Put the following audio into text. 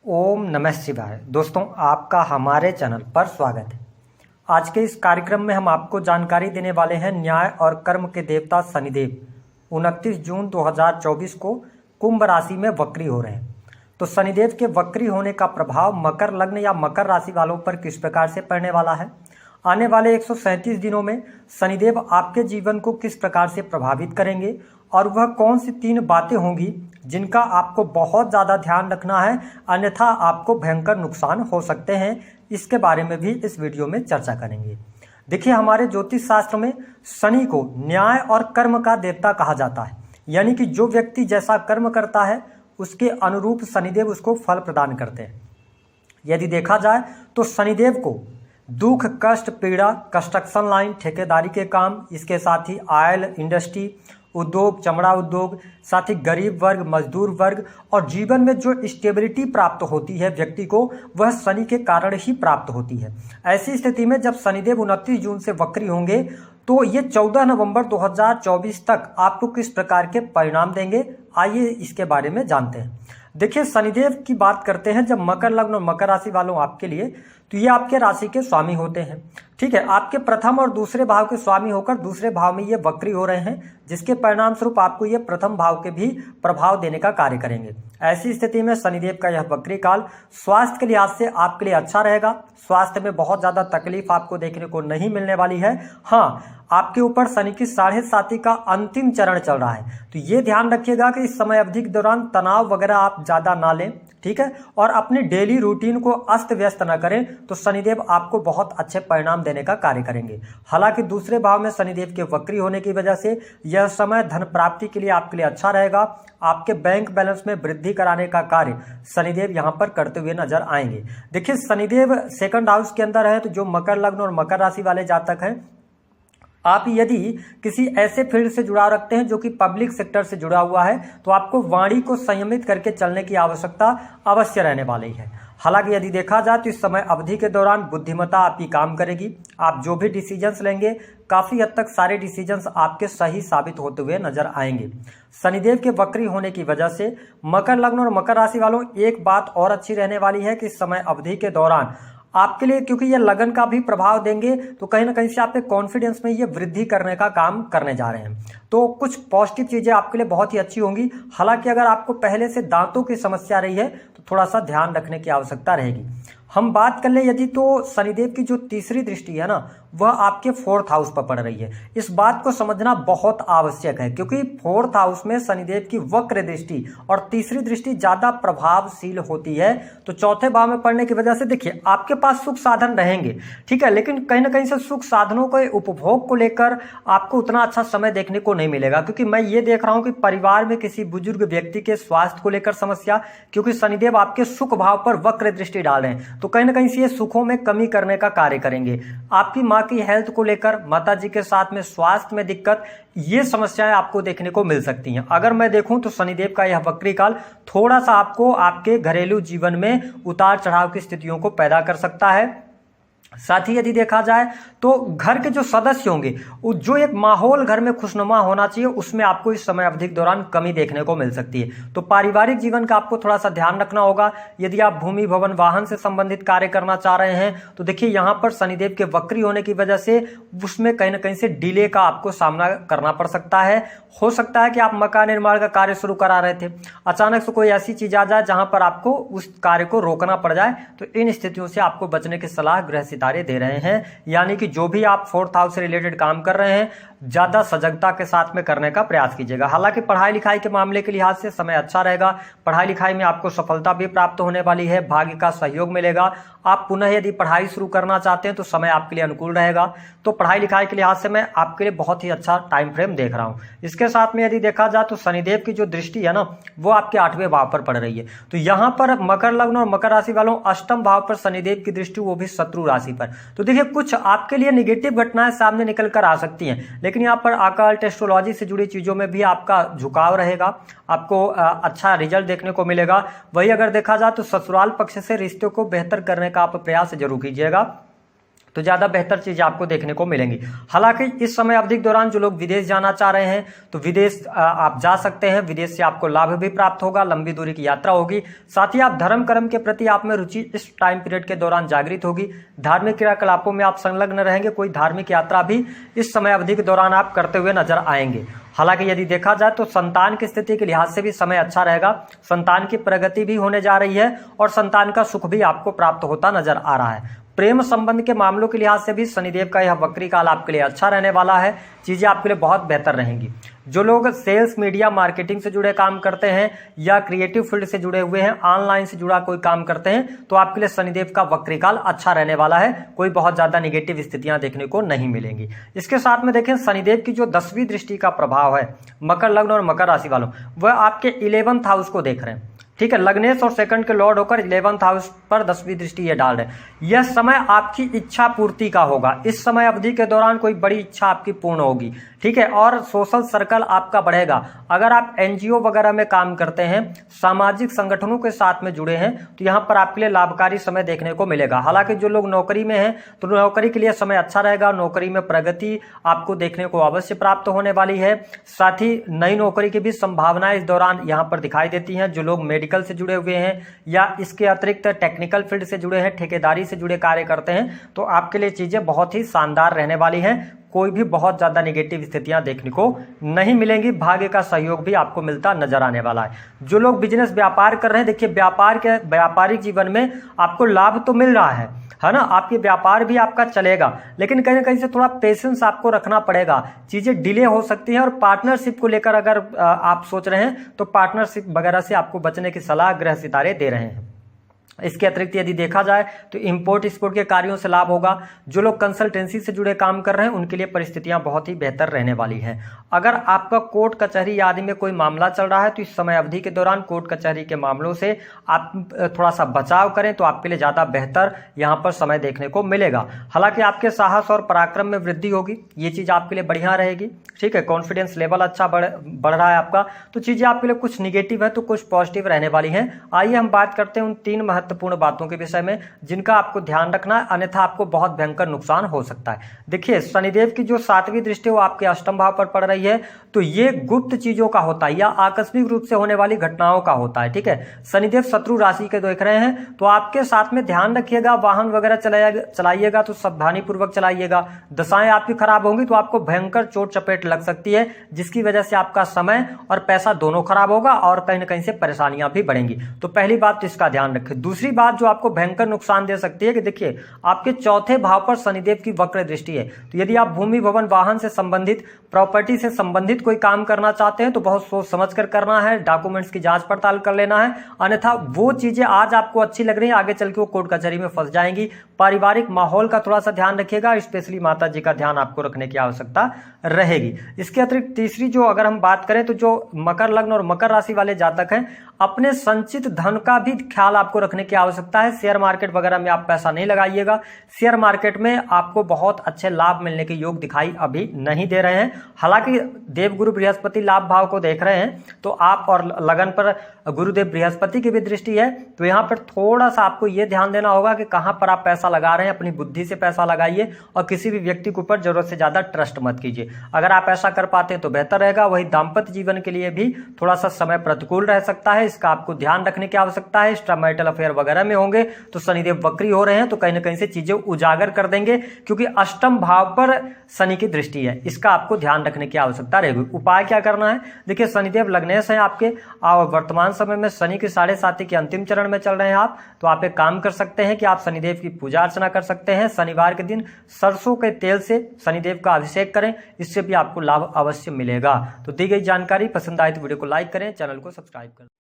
ओम नमः शिवाय। दोस्तों, आपका हमारे चैनल पर स्वागत है। आज के इस कार्यक्रम में हम आपको जानकारी देने वाले हैं न्याय और कर्म के देवता शनिदेव 29 जून 2024 को कुंभ राशि में वक्री हो रहे हैं। तो शनिदेव के वक्री होने का प्रभाव मकर लग्न या मकर राशि वालों पर किस प्रकार से पड़ने वाला है, आने वाले 137 दिनों में शनिदेव आपके जीवन को किस प्रकार से प्रभावित करेंगे और वह कौन सी 3 बातें होंगी जिनका आपको बहुत ज़्यादा ध्यान रखना है, अन्यथा आपको भयंकर नुकसान हो सकते हैं। इसके बारे में भी इस वीडियो में चर्चा करेंगे। देखिए, हमारे ज्योतिष शास्त्र में शनि को न्याय और कर्म का देवता कहा जाता है, यानी कि जो व्यक्ति जैसा कर्म करता है उसके अनुरूप शनिदेव उसको फल प्रदान करते हैं। यदि देखा जाए तो शनिदेव को दुख, कष्ट, पीड़ा, कंस्ट्रक्शन लाइन, ठेकेदारी के काम, इसके साथ ही ऑयल इंडस्ट्री, उद्योग, चमड़ा उद्योग, साथ ही गरीब वर्ग, मजदूर वर्ग और जीवन में जो स्टेबिलिटी प्राप्त होती है व्यक्ति को, वह शनि के कारण ही प्राप्त होती है। ऐसी स्थिति में जब शनिदेव 29 जून से वक्री होंगे तो ये 14 नवंबर 2024 तक आपको किस प्रकार के परिणाम देंगे, आइए इसके बारे में जानते हैं। देखिए, शनिदेव की बात करते हैं जब मकर लग्न और मकर राशि वालों आपके लिए, तो ये आपके राशि के स्वामी होते हैं। ठीक है, आपके प्रथम और दूसरे भाव के स्वामी होकर दूसरे भाव में ये वक्री हो रहे हैं, जिसके परिणाम स्वरूप आपको ये प्रथम भाव के भी प्रभाव देने का कार्य करेंगे। ऐसी स्थिति में शनिदेव का यह वक्री काल स्वास्थ्य के लिहाज से आपके लिए अच्छा रहेगा। स्वास्थ्य में बहुत ज्यादा तकलीफ आपको देखने को नहीं मिलने वाली है। हाँ, आपके ऊपर शनि की 7.5 का अंतिम चरण चल रहा है, तो ये ध्यान रखिएगा कि इस समय अवधि के दौरान तनाव वगैरह आप ज्यादा ना लें। ठीक है, और अपनी डेली रूटीन को अस्त व्यस्त न करें, तो शनिदेव आपको बहुत अच्छे परिणाम देने का कार्य करेंगे। हालांकि दूसरे भाव में शनिदेव के वक्री होने की वजह से यह समय धन प्राप्ति के लिए आपके लिए अच्छा रहेगा। आपके बैंक बैलेंस में वृद्धि कराने का कार्य शनिदेव यहां पर करते हुए नजर आएंगे। देखिए, शनिदेव सेकंड हाउस के अंदर है, तो जो मकर लग्न और मकर राशि वाले जातक हैं, आप यदि किसी ऐसे फील्ड से जुड़ाव रखते हैं जो कि पब्लिक सेक्टर से जुड़ा हुआ है, तो आपको वाणी को संयमित करके चलने की आवश्यकता अवश्य रहने वाली है। हालांकि यदि देखा जाए तो इस समय अवधि के दौरान बुद्धिमत्ता आपकी काम करेगी। आप जो भी डिसीजंस लेंगे, काफी हद तक सारे डिसीजंस आपके सही साबित होते हुए नजर आएंगे। शनिदेव के वक्री होने की वजह से मकर लग्न और मकर राशि वालों एक बात और अच्छी रहने वाली है कि इस समय अवधि के दौरान आपके लिए, क्योंकि ये लगन का भी प्रभाव देंगे, तो कहीं ना कहीं से आपके कॉन्फिडेंस में ये वृद्धि करने का काम करने जा रहे हैं। तो कुछ पॉजिटिव चीजें आपके लिए बहुत ही अच्छी होंगी। हालांकि अगर आपको पहले से दांतों की समस्या रही है तो थोड़ा सा ध्यान रखने की आवश्यकता रहेगी। हम बात कर ले यदि, तो शनिदेव की जो तीसरी दृष्टि है ना, वह आपके 4th हाउस पर पड़ रही है। इस बात को समझना बहुत आवश्यक है, क्योंकि 4th हाउस में शनिदेव की वक्र दृष्टि और तीसरी दृष्टि ज्यादा प्रभावशील होती है। तो चौथे भाव में पड़ने की वजह से देखिए, आपके पास सुख साधन रहेंगे, ठीक है, लेकिन कहीं ना कहीं से सुख साधनों के उपभोग को लेकर आपको उतना अच्छा समय देखने को नहीं मिलेगा। क्योंकि मैं ये देख रहा हूं कि परिवार में किसी बुजुर्ग व्यक्ति के स्वास्थ्य को लेकर समस्या, क्योंकि शनिदेव आपके सुख भाव पर वक्र दृष्टि डाल रहे हैं, तो कहीं ना कहीं से ये सुखों में कमी करने का कार्य करेंगे। आपकी माँ की हेल्थ को लेकर, माता जी के साथ में स्वास्थ्य में दिक्कत, ये समस्याएं आपको देखने को मिल सकती हैं। अगर मैं देखूं तो शनिदेव का यह वक्री काल थोड़ा सा आपको आपके घरेलू जीवन में उतार चढ़ाव की स्थितियों को पैदा कर सकता है। साथ ही यदि देखा जाए तो घर के जो सदस्य होंगे, जो एक माहौल घर में खुशनुमा होना चाहिए, उसमें आपको इस समय अवधि के दौरान कमी देखने को मिल सकती है। तो पारिवारिक जीवन का आपको थोड़ा सा ध्यान रखना होगा। यदि आप भूमि, भवन, वाहन से संबंधित कार्य करना चाह रहे हैं, तो देखिए यहाँ पर शनिदेव के वक्री होने की वजह से उसमें कहीं ना कहीं से डिले का आपको सामना करना पड़ सकता है। हो सकता है कि आप मकान निर्माण का कार्य शुरू करा रहे थे, अचानक से कोई ऐसी चीज आ जाए जहां पर आपको उस कार्य को रोकना पड़ जाए, तो इन स्थितियों से आपको बचने की सलाह ग्रह सितारे दे रहे हैं। यानी कि जो भी आप 4th हाउस से रिलेटेड काम कर रहे हैं, ज्यादा सजगता के साथ में करने का प्रयास कीजिएगा। हालांकि पढ़ाई लिखाई के मामले के लिहाज से समय अच्छा रहेगा। पढ़ाई लिखाई में आपको सफलता भी प्राप्त होने वाली है, भाग्य का सहयोग मिलेगा। आप पुनः यदि पढ़ाई शुरू करना चाहते हैं तो समय आपके लिए अनुकूल रहेगा। तो पढ़ाई लिखाई के लिहाज से मैं आपके लिए बहुत ही अच्छा टाइम फ्रेम देख रहा हूं। इसके साथ में यदि देखा जाए तो शनिदेव की जो दृष्टि है ना, वो आपके 8वें भाव पर पड़ रही है। तो यहां पर मकर लग्न और मकर राशि वालों, अष्टम भाव पर शनिदेव की दृष्टि, वो भी शत्रु राशि पर। तो देखिए, कुछ आपके लिए निगेटिव घटनाएं सामने निकल कर आ सकती हैं, लेकिन यहाँ पर अकल्ट एस्ट्रोलॉजी से जुड़ी चीजों में भी आपका झुकाव रहेगा, आपको अच्छा रिजल्ट देखने को मिलेगा। वही अगर देखा जाए तो ससुराल पक्ष से रिश्तों को बेहतर करने का आप प्रयास जरूर कीजिएगा। तो ज़्यादा बेहतर चीज़ें आपको देखने को मिलेंगी। हालांकि इस समय अवधि के दौरान जो लोग विदेश जाना चाह रहे हैं तो विदेश आप जा सकते हैं। विदेश से आपको लाभ भी प्राप्त होगा, लंबी दूरी की यात्रा होगी। साथ ही आप धर्म कर्म के प्रति आप में रुचि इस टाइम पीरियड के दौरान जागृत होगी। धार्मिक क्रियाकलापों में आप संलग्न रहेंगे। कोई धार्मिक यात्रा भी इस समय अवधि के दौरान आप करते हुए नजर आएंगे। हालांकि यदि देखा जाए तो संतान की स्थिति के लिहाज से भी समय अच्छा रहेगा। संतान की प्रगति भी होने जा रही है और संतान का सुख भी आपको प्राप्त होता नजर आ रहा है। प्रेम संबंध के मामलों के लिहाज से भी शनिदेव का यह वक्री काल आपके लिए अच्छा रहने वाला है। चीजें आपके लिए बहुत बेहतर रहेंगी। जो लोग सेल्स, मीडिया, मार्केटिंग से जुड़े काम करते हैं या क्रिएटिव फील्ड से जुड़े हुए हैं, ऑनलाइन से जुड़ा कोई काम करते हैं, तो आपके लिए शनिदेव का वक्री काल अच्छा रहने वाला है। कोई बहुत ज्यादा निगेटिव स्थितियां देखने को नहीं मिलेंगी। इसके साथ में देखें शनिदेव की जो 10वीं दृष्टि का प्रभाव है मकर लग्न और मकर राशि वालों, वह आपके 11th हाउस को देख रहे हैं। ठीक है, लग्नेश और सेकंड के लॉर्ड होकर 11th हाउस पर 10वीं दृष्टि ये डाल रहे हैं। यह समय आपकी इच्छा पूर्ति का होगा। इस समय अवधि के दौरान कोई बड़ी इच्छा आपकी पूर्ण होगी। ठीक है, और सोशल सर्कल आपका बढ़ेगा। अगर आप एनजीओ वगैरह में काम करते हैं, सामाजिक संगठनों के साथ में जुड़े हैं, तो यहाँ पर आपके लिए लाभकारी समय देखने को मिलेगा। हालांकि जो लोग नौकरी में हैं तो नौकरी के लिए समय अच्छा रहेगा। नौकरी में प्रगति आपको देखने को अवश्य प्राप्त होने वाली है। साथ ही नई नौकरी की भी संभावनाएं इस दौरान यहाँ पर दिखाई देती हैं। जो लोग मेडिकल से जुड़े हुए हैं या इसके अतिरिक्त टेक्निकल फील्ड से जुड़े हैं, ठेकेदारी से जुड़े कार्य करते हैं, तो आपके लिए चीजें बहुत ही शानदार रहने वाली हैं। कोई भी बहुत ज्यादा नेगेटिव स्थितियां देखने को नहीं मिलेंगी। भाग्य का सहयोग भी आपको मिलता नजर आने वाला है। जो लोग बिजनेस व्यापार कर रहे हैं, देखिए व्यापारिक जीवन में आपको लाभ तो मिल रहा है ना, आपके व्यापार भी आपका चलेगा, लेकिन कहीं ना कहीं से थोड़ा पेशेंस आपको रखना पड़ेगा। चीजें डिले हो सकती हैं। और पार्टनरशिप को लेकर अगर आप सोच रहे हैं तो पार्टनरशिप वगैरह से आपको बचने की सलाह ग्रह सितारे दे रहे हैं। इसके अतिरिक्त यदि देखा जाए तो इंपोर्ट एक्सपोर्ट के कार्यों से लाभ होगा। जो लोग कंसल्टेंसी से जुड़े काम कर रहे हैं उनके लिए परिस्थितियां बहुत ही बेहतर रहने वाली हैं। अगर आपका कोर्ट कचहरी आदि में कोई मामला चल रहा है तो इस समय अवधि के दौरान कोर्ट कचहरी के मामलों से आप थोड़ा सा बचाव करें तो आपके लिए ज्यादा बेहतर यहाँ पर समय देखने को मिलेगा। हालांकि आपके साहस और पराक्रम में वृद्धि होगी, ये चीज आपके लिए बढ़िया रहेगी। ठीक है, कॉन्फिडेंस लेवल अच्छा बढ़ रहा है आपका, तो चीजें आपके लिए कुछ निगेटिव है तो कुछ पॉजिटिव रहने वाली हैं। आइए हम बात करते हैं उन 3 महत्वपूर्ण बातों के विषय में जिनका आपको ध्यान रखना है, अन्यथा आपको बहुत भयंकर नुकसान हो सकता है। देखिए, शनिदेव की जो 7वीं दृष्टि वो आपके अष्टम भाव पर पड़ रही है, तो ये गुप्त चीजों का होता है या आकस्मिक रूप से होने वाली घटनाओं का होता है। ठीक है, शनिदेव शत्रु राशि के देख रहे हैं, तो आपके साथ में ध्यान रखिएगा। वाहन वगैरह चलाइएगा तो सावधानी पूर्वक चलाइएगा। दशाएं आपकी खराब होंगी तो आपको भयंकर चोट चपेट लग सकती है, जिसकी वजह से आपका समय और पैसा दोनों खराब होगा और कहीं ना कहीं से परेशानियां भी बढ़ेंगी। तो पहली बात तो इसका ध्यान रखें। दूसरी बात जो आपको भयंकर नुकसान दे सकती है कि देखिए, आपके 4थे भाव पर शनिदेव की वक्र दृष्टि है। तो यदि आप भूमि, भवन, वाहन से संबंधित, प्रॉपर्टी से संबंधित कोई काम करना चाहते हैं तो बहुत सोच समझ कर करना है। डॉक्यूमेंट्स की जांच पड़ताल कर लेना है, अन्यथा वो चीजें आज आपको अच्छी लग रही है, आगे चल के वो कोर्ट कचहरी में फंस जाएंगी। पारिवारिक माहौल का थोड़ा सा ध्यान रखिएगा, स्पेशली माता जी का ध्यान आपको रखने की आवश्यकता रहेगी। इसके अतिरिक्त तीसरी जो अगर हम बात करें तो जो मकर लग्न और मकर राशि वाले जातक हैं, अपने संचित धन का भी ख्याल आपको रखने की आवश्यकता है। शेयर मार्केट वगैरह में आप पैसा नहीं लगाइएगा। शेयर मार्केट में आपको बहुत अच्छे लाभ मिलने के योग दिखाई अभी नहीं दे रहे हैं। हालांकि देवगुरु बृहस्पति लाभ भाव को देख रहे हैं, तो आप और लगन पर गुरुदेव बृहस्पति की भी दृष्टि है, तो यहाँ पर थोड़ा सा आपको ये ध्यान देना होगा कि कहाँ पर आप पैसा लगा रहे हैं। अपनी बुद्धि से पैसा लगाइए और किसी भी व्यक्ति के ऊपर जरूरत से ज्यादा ट्रस्ट मत कीजिए। अगर आप ऐसा कर पाते हैं तो बेहतर रहेगा। वही दाम्पत्य जीवन के लिए भी थोड़ा सा समय प्रतिकूल रह सकता है, इसका आपको ध्यान रखने की आवश्यकता है। एक्स्ट्रा मैरिटल अफेयर वगैरह में होंगे तो शनिदेव वक्री हो रहे हैं, तो कहीं ना कहीं से चीजें उजागर कर देंगे, क्योंकि अष्टम भाव पर शनि की दृष्टि है। इसका आपको ध्यान रखने की आवश्यकता रहेगी। उपाय क्या करना है? देखिए, शनिदेव लग्नेश है आपके और वर्तमान समय में शनि की 7.5 के अंतिम चरण में चल रहे हैं आप, तो आप एक काम कर सकते हैं कि आप शनिदेव की पूजा अर्चना कर सकते हैं। शनिवार के दिन सरसों के तेल से शनिदेव का अभिषेक करें, इससे भी आपको लाभ अवश्य मिलेगा। तो दी गई जानकारी पसंद आए तो वीडियो को लाइक करें, चैनल को सब्सक्राइब करें।